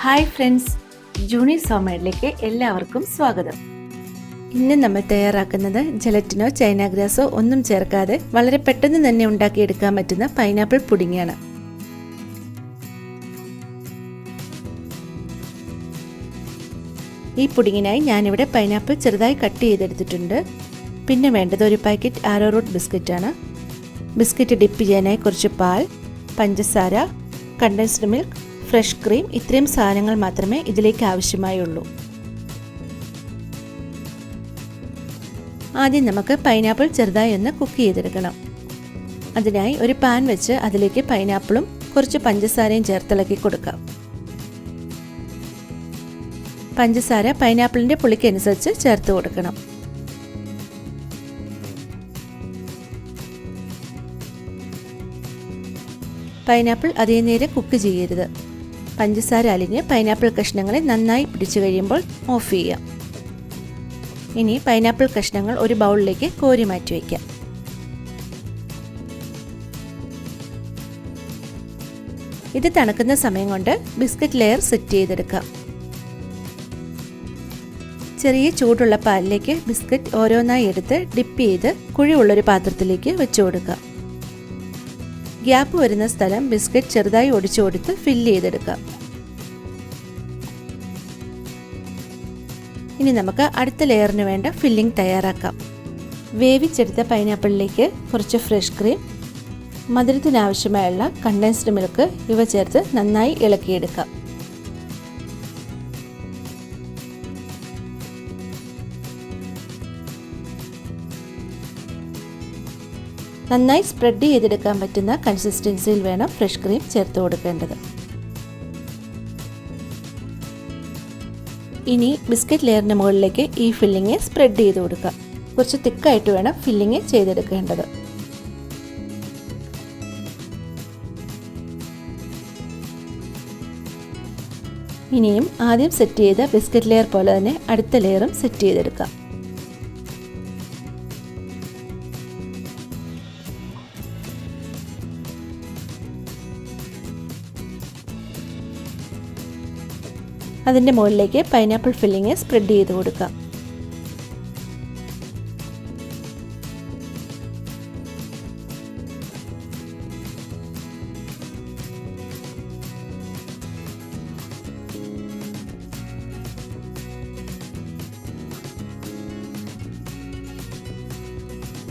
Hi friends, ജൂണീസ് ഹോംമേഡിലേക്ക് എല്ലാവർക്കും സ്വാഗതം. ഇന്ന് നമ്മൾ തയ്യാറാക്കുന്നത് ജലറ്റിനോ ചൈന ഗ്രാസോ ഒന്നും ചേർക്കാതെ വളരെ പെട്ടെന്ന് തന്നെ ഉണ്ടാക്കിയെടുക്കാൻ പറ്റുന്ന പൈനാപ്പിൾ പുഡിങ്ങാണ്. ഈ പുഡിങ്ങിനായി ഞാനിവിടെ പൈനാപ്പിൾ ചെറുതായി കട്ട് ചെയ്തെടുത്തിട്ടുണ്ട്. പിന്നെ വേണ്ടത് ഒരു പാക്കറ്റ് ആരോ റൂട്ട് ബിസ്ക്കറ്റാണ്. ബിസ്ക്കറ്റ് ഡിപ്പ് ചെയ്യാനായി കുറച്ച് പാൽ, പഞ്ചസാര, കണ്ടൻസ്ഡ് മിൽക്ക്, ഫ്രഷ് ക്രീം, ഇത്രയും സാധനങ്ങൾ മാത്രമേ ഇതിലേക്ക് ആവശ്യമായുള്ളൂ. ആദ്യം നമുക്ക് പൈനാപ്പിൾ ചെറുതായി ഒന്ന് കുക്ക് ചെയ്തെടുക്കണം. അതിനായി ഒരു പാൻ വെച്ച് അതിലേക്ക് പൈനാപ്പിളും കുറച്ച് പഞ്ചസാരയും ചേർത്തിളക്കി കൊടുക്കാം. പഞ്ചസാര പൈനാപ്പിളിൻ്റെ പുളിക്കനുസരിച്ച് ചേർത്ത് കൊടുക്കണം. പൈനാപ്പിൾ അതേ നേരം കുക്ക് ചെയ്യരുത്. പഞ്ചസാര അലിഞ്ഞ് പൈനാപ്പിൾ കഷ്ണങ്ങളെ നന്നായി പിടിച്ചു കഴിയുമ്പോൾ ഓഫ് ചെയ്യാം. ഇനി പൈനാപ്പിൾ കഷ്ണങ്ങൾ ഒരു ബൗളിലേക്ക് കോരി മാറ്റി വയ്ക്കാം. ഇത് തണുക്കുന്ന സമയം കൊണ്ട് ബിസ്ക്കറ്റ് ലെയർ സെറ്റ് ചെയ്തെടുക്കാം. ചെറിയ ചൂടുള്ള പാലിലേക്ക് ബിസ്ക്കറ്റ് ഓരോന്നായി എടുത്ത് ഡിപ്പ് ചെയ്ത് കുഴിയുള്ളൊരു പാത്രത്തിലേക്ക് വെച്ചു കൊടുക്കാം. ഗ്യാപ്പ് വരുന്ന സ്ഥലം ബിസ്ക്കറ്റ് ചെറുതായി ഒടിച്ചു കൊടുത്ത് ഫില്ല് ചെയ്തെടുക്കാം. ഇനി നമുക്ക് അടുത്ത ലെയറിന് വേണ്ട ഫില്ലിംഗ് തയ്യാറാക്കാം. വേവിച്ചെടുത്ത പൈനാപ്പിളിലേക്ക് കുറച്ച് ഫ്രഷ് ക്രീം, മധുരത്തിനാവശ്യമായുള്ള കണ്ടൻസ്ഡ് മിൽക്ക് ഇവ ചേർത്ത് നന്നായി ഇളക്കിയെടുക്കാം. നന്നായി സ്പ്രെഡ് ചെയ്തെടുക്കാൻ പറ്റുന്ന കൺസിസ്റ്റൻസിയിൽ വേണം ഫ്രഷ് ക്രീം ചേർത്ത് കൊടുക്കേണ്ടത്. ഇനി ബിസ്ക്കറ്റ് ലെയറിന് മുകളിലേക്ക് ഈ ഫില്ലിങ് സ്പ്രെഡ് ചെയ്ത് കൊടുക്കാം. കുറച്ച് തിക്കായിട്ട് വേണം ഫില്ലിങ് ചെയ്തെടുക്കേണ്ടത്. ഇനിയും ആദ്യം സെറ്റ് ചെയ്ത ബിസ്ക്കറ്റ് ലെയർ പോലെ തന്നെ അടുത്ത ലെയറും സെറ്റ് ചെയ്തെടുക്കാം. അതിൻ്റെ മുകളിലേക്ക് പൈനാപ്പിൾ ഫില്ലിങ് സ്പ്രെഡ് ചെയ്ത് കൊടുക്കാം.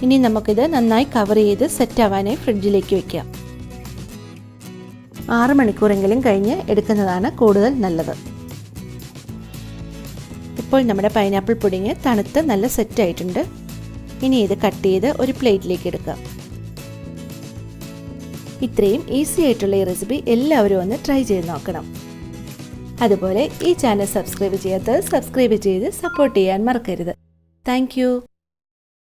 ഇനി നമുക്കിത് നന്നായി കവർ ചെയ്ത് സെറ്റ് ആവാനായി ഫ്രിഡ്ജിലേക്ക് വയ്ക്കാം. 6 മണിക്കൂറെങ്കിലും കഴിഞ്ഞ് എടുക്കുന്നതാണ് കൂടുതൽ നല്ലത്. ഇപ്പോൾ നമ്മുടെ പൈനാപ്പിൾ പുഡിങ് തണുത്ത് നല്ല സെറ്റ് ആയിട്ടുണ്ട്. ഇനി ഇത് കട്ട് ചെയ്ത് ഒരു പ്ലേറ്റിലേക്ക് എടുക്കാം. ഇത്രയും ഈസി ആയിട്ടുള്ള ഈ റെസിപ്പി എല്ലാവരും ഒന്ന് ട്രൈ ചെയ്ത് നോക്കണം. അതുപോലെ ഈ ചാനൽ സബ്സ്ക്രൈബ് ചെയ്യാത്തത് സബ്സ്ക്രൈബ് ചെയ്ത് സപ്പോർട്ട് ചെയ്യാൻ മറക്കരുത്. താങ്ക്